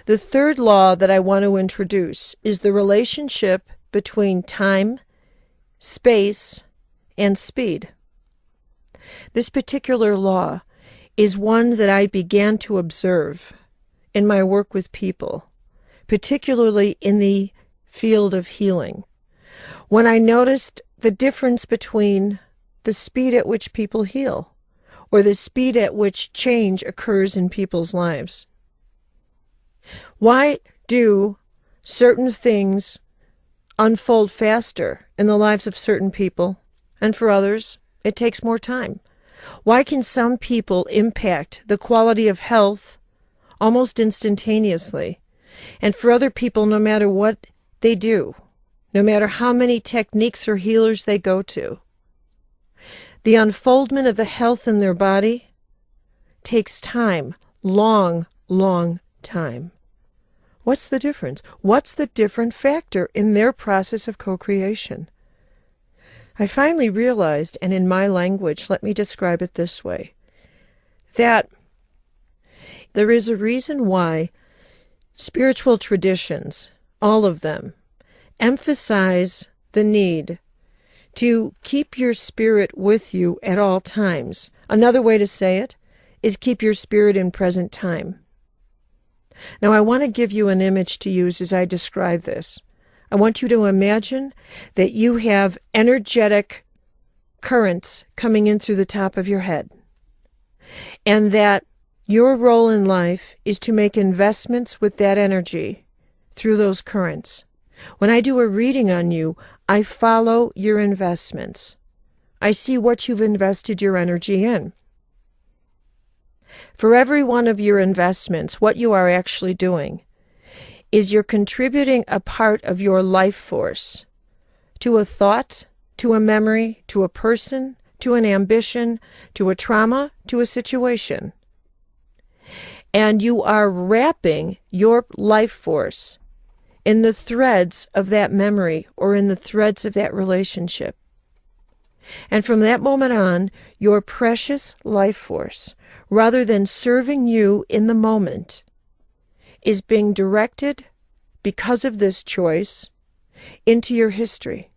The third law that I want to introduce is the relationship between time, space, and speed. This particular law is one that I began to observe in my work with people, particularly in the field of healing, when I noticed the difference between the speed at which people heal or the speed at which change occurs in people's lives. Why do certain things unfold faster in the lives of certain people, and for others, it takes more time? Why can some people impact the quality of health almost instantaneously, and for other people, no matter what they do, no matter how many techniques or healers they go to, the unfoldment of the health in their body takes time, long, long time. What's the difference? What's the different factor in their process of co-creation? I finally realized, and in my language, let me describe it this way, that there is a reason why spiritual traditions, all of them, emphasize the need to keep your spirit with you at all times. Another way to say it is keep your spirit in present time. Now, I want to give you an image to use as I describe this. I want you to imagine that you have energetic currents coming in through the top of your head, and that your role in life is to make investments with that energy through those currents. When I do a reading on you, I follow your investments. I see what you've invested your energy in. For every one of your investments, what you are actually doing is you're contributing a part of your life force to a thought, to a memory, to a person, to an ambition, to a trauma, to a situation. And you are wrapping your life force in the threads of that memory or in the threads of that relationship. And from that moment on, your precious life force, rather than serving you in the moment, is being directed, because of this choice, into your history.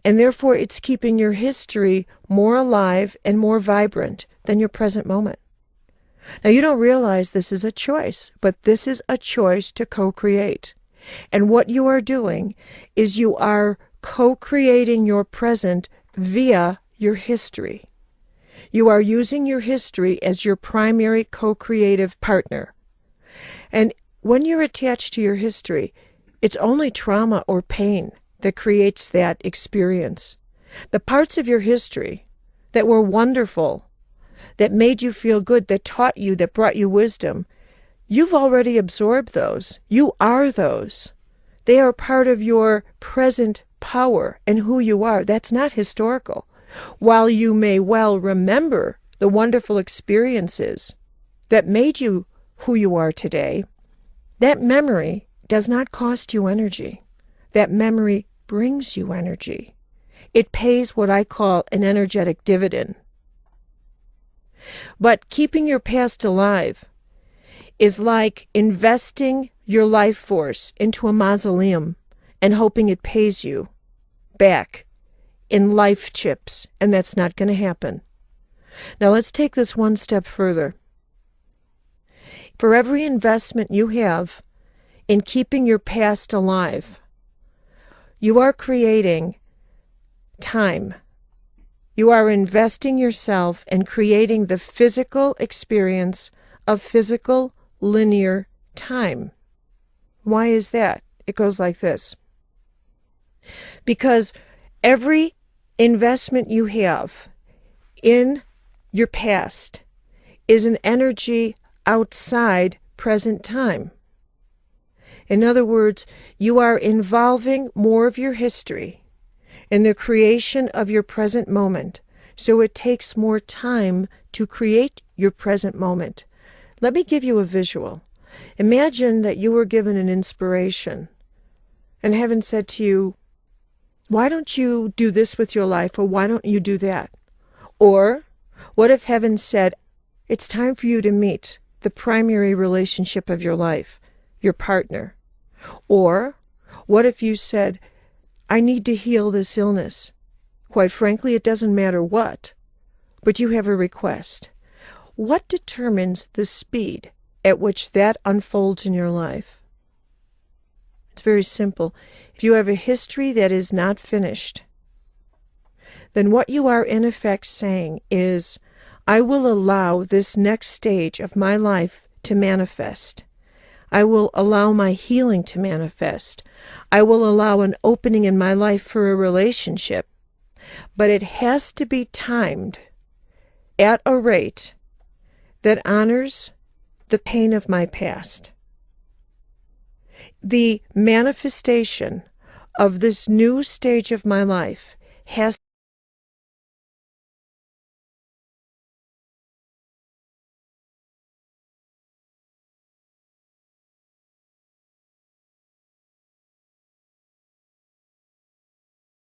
And therefore, it's keeping your history more alive and more vibrant than your present moment. Now, you don't realize this is a choice, but this is a choice to co-create. And what you are doing is you are co-creating your present via your history. You are using your history as your primary co-creative partner. And when you're attached to your history, it's only trauma or pain that creates that experience. The parts of your history that were wonderful, that made you feel good, that taught you, that brought you wisdom, you've already absorbed those. You are those. They are part of your present power and who you are. That's not historical. While you may well remember the wonderful experiences that made you who you are today, that memory does not cost you energy. That memory brings you energy. It pays what I call an energetic dividend. But keeping your past alive is like investing your life force into a mausoleum and hoping it pays you back in life chips, and that's not going to happen. Now let's take this one step further. For every investment you have in keeping your past alive, you are creating time. You are investing yourself and creating the physical experience of physical linear time. Why is that? It goes like this. Because every investment you have in your past is an energy outside present time. In other words, you are involving more of your history in the creation of your present moment, so it takes more time to create your present moment. Let me give you a visual. Imagine that you were given an inspiration, and heaven said to you, why don't you do this with your life, or why don't you do that? Or, what if heaven said, it's time for you to meet the primary relationship of your life, your partner? Or what if you said, I need to heal this illness? Quite frankly, it doesn't matter what, but you have a request. What determines the speed at which that unfolds in your life? It's very simple. If you have a history that is not finished, then what you are in effect saying is, I will allow this next stage of my life to manifest. I will allow my healing to manifest. I will allow an opening in my life for a relationship. But it has to be timed at a rate that honors the pain of my past. The manifestation of this new stage of my life has